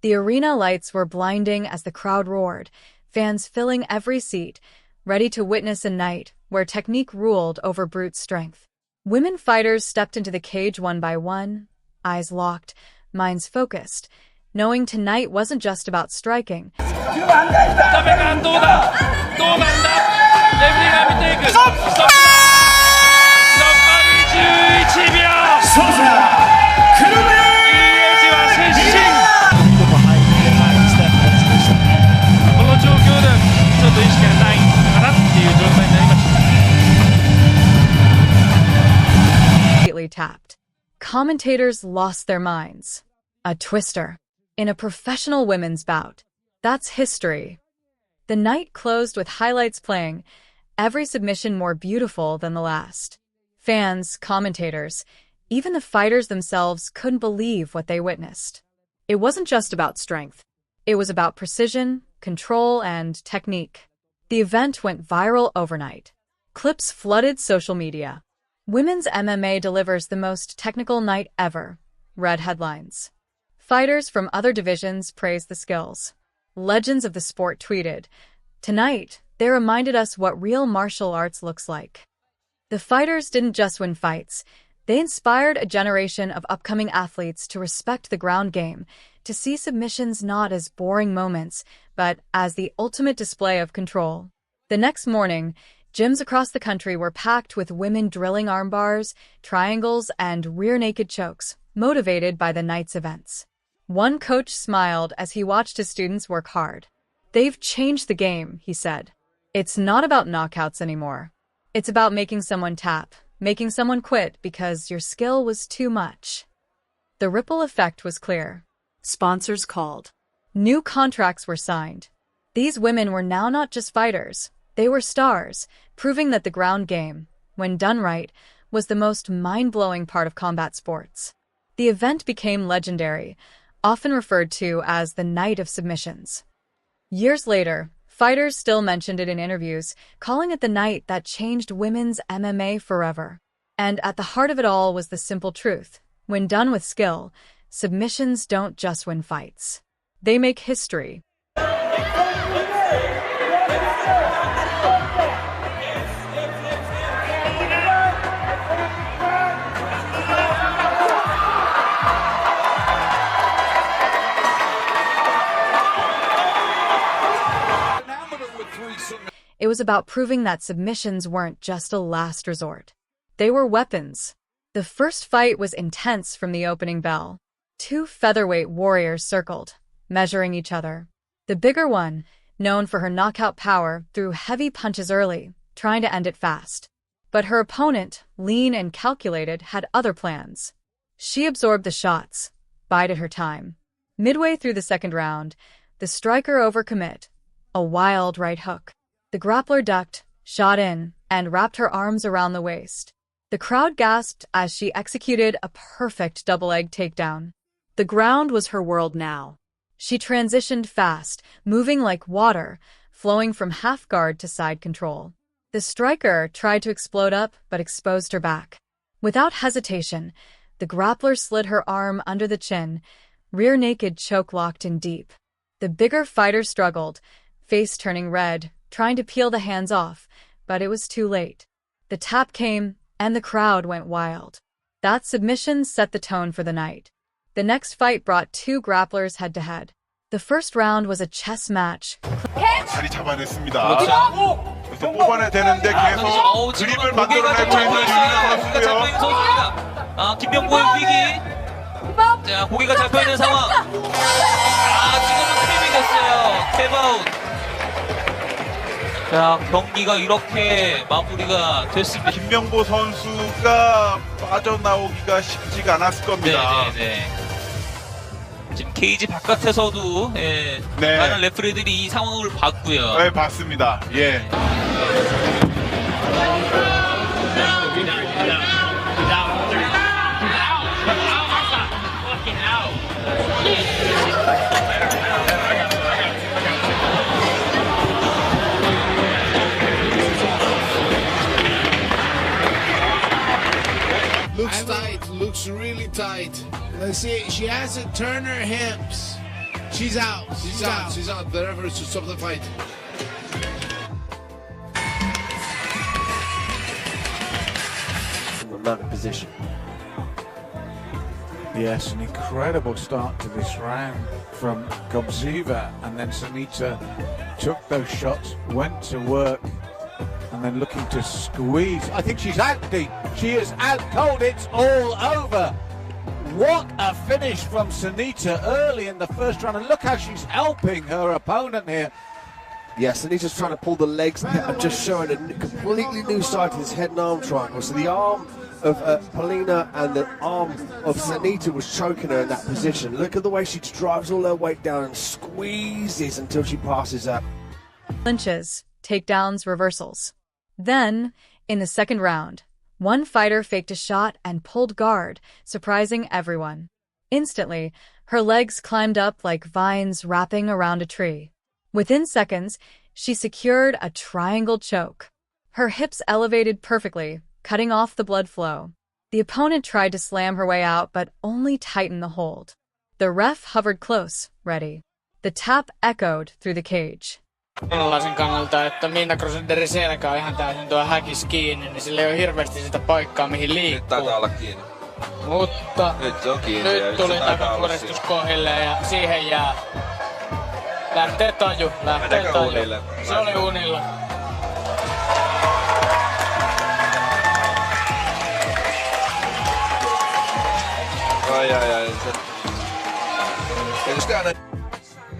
The arena lights were blinding as the crowd roared, fans filling every seat, ready to witness a night where technique ruled over brute strength. Women fighters stepped into the cage one by one, eyes locked, minds focused, knowing tonight wasn't just about striking. Tapped. Commentators lost their minds. A twister. In a professional women's bout. That's history. The night closed with highlights playing, every submission more beautiful than the last. Fans, commentators, even the fighters themselves couldn't believe what they witnessed. It wasn't just about strength. It was about precision, control, and technique. The event went viral overnight. Clips flooded social media. Women's MMA delivers the most technical night ever, read headlines. Fighters from other divisions praised the skills. Legends of the sport tweeted, "Tonight, they reminded us what real martial arts looks like." The fighters didn't just win fights. They inspired a generation of upcoming athletes to respect the ground game, to see submissions not as boring moments, but as the ultimate display of control. The next morning, gyms across the country were packed with women drilling arm bars, triangles, and rear-naked chokes, motivated by the night's events. One coach smiled as he watched his students work hard. "They've changed the game," he said. "It's not about knockouts anymore. It's about making someone tap, making someone quit because your skill was too much." The ripple effect was clear. Sponsors called. New contracts were signed. These women were now not just fighters. They were stars, proving that the ground game, when done right, was the most mind-blowing part of combat sports. The event became legendary, often referred to as the Night of Submissions. Years later, fighters still mentioned it in interviews, calling it the night that changed women's MMA forever. And at the heart of it all was the simple truth. When done with skill, submissions don't just win fights. They make history. It was about proving that submissions weren't just a last resort. They were weapons. The first fight was intense from the opening bell. Two featherweight warriors circled, measuring each other. The bigger one, known for her knockout power, threw heavy punches early, trying to end it fast. But her opponent, lean and calculated, had other plans. She absorbed the shots, bided her time. Midway through the second round, the striker overcommit, a wild right hook. The grappler ducked, shot in, and wrapped her arms around the waist. The crowd gasped as she executed a perfect double-leg takedown. The ground was her world now. She transitioned fast, moving like water, flowing from half guard to side control. The striker tried to explode up, but exposed her back. Without hesitation, the grappler slid her arm under the chin, rear-naked choke locked in deep. The bigger fighter struggled, face turning red, trying to peel the hands off, but it was too late. The tap came, and the crowd went wild. That submission set the tone for the night. The next fight brought two grapplers head-to-head. The first round was a chess match. 자리 잡아냈습니다. 그래서 뽑아내야 되는데 계속 그림을 만들어내고 있는 유민아 선수고요. 김병구의 위기. 자, 고개가 잡혀있는 상황. 지금은 탭이 됐어요. 탭아웃. 자, 경기가 이렇게 마무리가 됐습니다. 김명보 선수가 빠져나오기가 쉽지가 않았을 겁니다. 네네네. 지금 케이지 바깥에서도 많은 레프리들이 이 상황을 봤고요. 네, 봤습니다. 예. Looks tight, looks really tight. Let's see, she hasn't turned her hips. She's out. She's out. She's out. The referee to stop the fight. In the mounted position. Yes, an incredible start to this round from Gobziva, and then Sanita took those shots, went to work, and then looking to squeeze. I think she's out deep. She is out cold. It's all over. What a finish from Sanita early in the first round, and look how she's helping her opponent here. Yeah, Sanita's trying to pull the legs and just showing a completely new side to this head and arm triangle. So the arm of Polina and the arm of Sanita was choking her in that position. Look at the way she drives all her weight down and squeezes until she passes up. Clinches, takedowns, reversals. Then, in the second round, one fighter faked a shot and pulled guard, surprising everyone. Instantly, her legs climbed up like vines wrapping around a tree. Within seconds, she secured a triangle choke. Her hips elevated perfectly, cutting off the blood flow. The opponent tried to slam her way out, but only tightened the hold. The ref hovered close, ready. The tap echoed through the cage. Sellaisen kannalta, että Minna Crusaderin selkä on ihan täysin tuo häkis kiinni, niin sillä ei ole hirveästi sitä paikkaa mihin liikkuu. Nyt taitaa olla kiinni. Mutta nyt se on kiinni. Nyt tuli takapuolistus kohdille ja siihen jää. Lähtee taju, lähtee taju. Unille? Se oli unilla.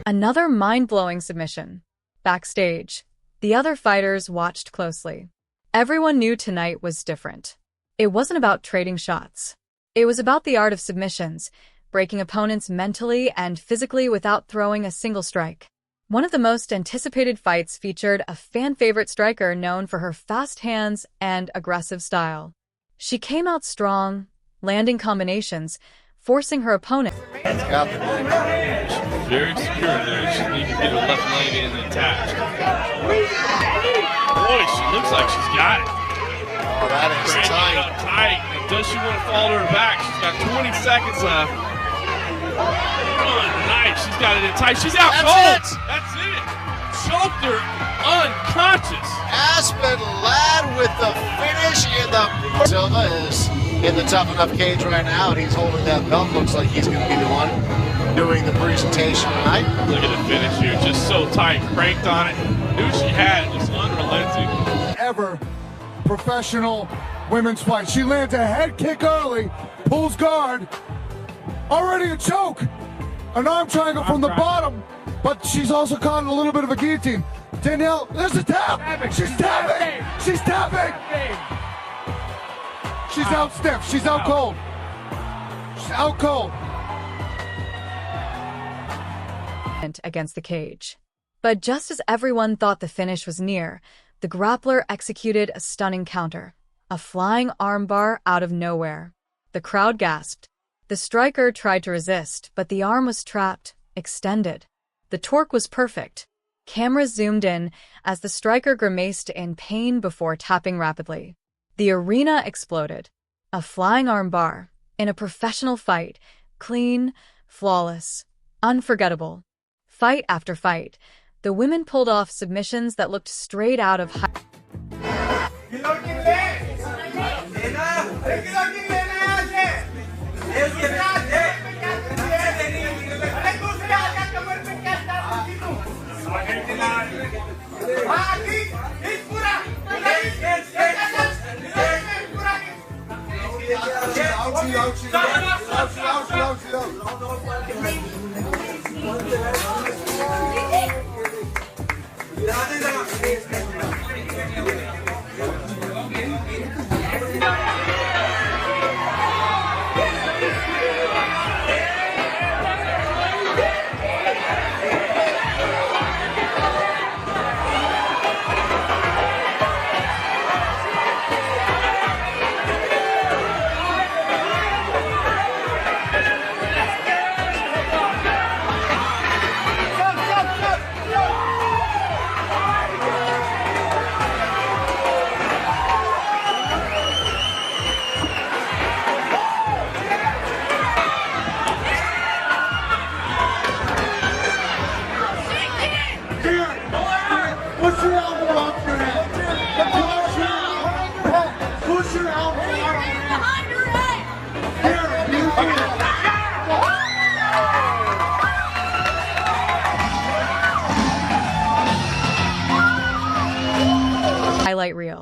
Another mind-blowing submission. Backstage, the other fighters watched closely. Everyone knew tonight was different. It wasn't about trading shots. It was about the art of submissions, breaking opponents mentally and physically without throwing a single strike. One of the most anticipated fights featured a fan-favorite striker known for her fast hands and aggressive style. She came out strong, landing combinations, forcing her opponent. Very secure there. She needs to get her left leg in and attach. Boy, she looks like she's got it. Oh, that is tight. Tight. Does she want to fall to her back? She's got 20 seconds left. Oh, nice. She's got it in tight. She's out cold. That's it. Choked her unconscious. Aspen Ladd with the finish in the... Silva is in the tough enough cage right now, and he's holding that belt. Looks like he's going to be the one doing the presentation tonight. Look at the finish here. Just so tight. Cranked on it. Knew she had it. Just unrelenting. Ever professional women's fight. She lands a head kick early, pulls guard, already a choke. An arm triangle from the bottom, but she's also caught in a little bit of a guillotine. Danielle, there's a tap. She's tapping. She's tapping. She's out stiff. She's out cold. She's out cold. Against the cage. But just as everyone thought the finish was near, the grappler executed a stunning counter, a flying armbar out of nowhere. The crowd gasped. The striker tried to resist, but the arm was trapped, extended. The torque was perfect. Cameras zoomed in as the striker grimaced in pain before tapping rapidly. The arena exploded. A flying armbar in a professional fight, clean, flawless, unforgettable. Fight after fight, the women pulled off submissions that looked straight out of high.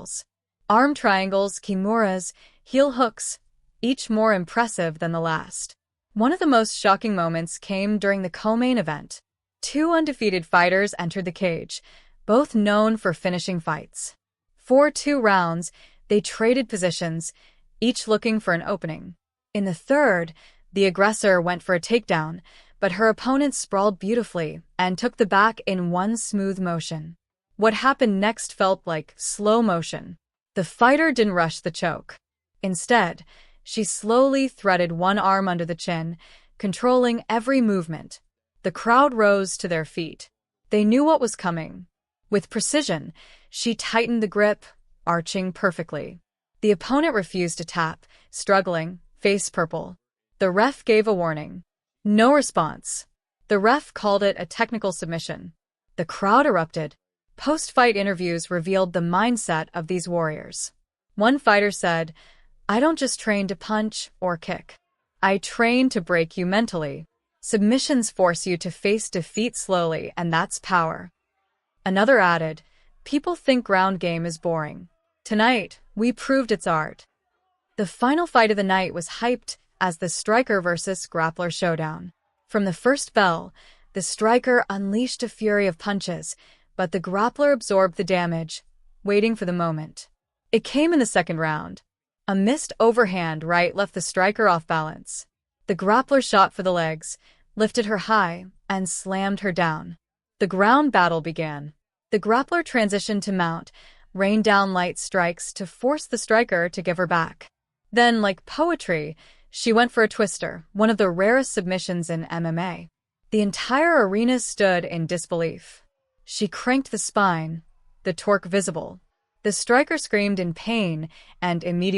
styles. Arm triangles, kimuras, heel hooks, each more impressive than the last. One of the most shocking moments came during the co-main event. Two undefeated fighters entered the cage, both known for finishing fights. For 2 rounds, they traded positions, each looking for an opening. In the third, the aggressor went for a takedown, but her opponent sprawled beautifully and took the back in one smooth motion. What happened next felt like slow motion. The fighter didn't rush the choke. Instead, she slowly threaded one arm under the chin, controlling every movement. The crowd rose to their feet. They knew what was coming. With precision, she tightened the grip, arching perfectly. The opponent refused to tap, struggling, face purple. The ref gave a warning. No response. The ref called it a technical submission. The crowd erupted. Post-fight interviews revealed the mindset of these warriors. One fighter said, "I don't just train to punch or kick. I train to break you mentally. Submissions force you to face defeat slowly, and that's power." Another added, "People think ground game is boring. Tonight, we proved its art." The final fight of the night was hyped as the striker versus grappler showdown. From the first bell, the striker unleashed a fury of punches, but the grappler absorbed the damage, waiting for the moment. It came in the second round. A missed overhand right left the striker off balance. The grappler shot for the legs, lifted her high, and slammed her down. The ground battle began. The grappler transitioned to mount, rained down light strikes to force the striker to give her back. Then, like poetry, she went for a twister, one of the rarest submissions in MMA. The entire arena stood in disbelief. She cranked the spine, the torque visible. The striker screamed in pain and immediately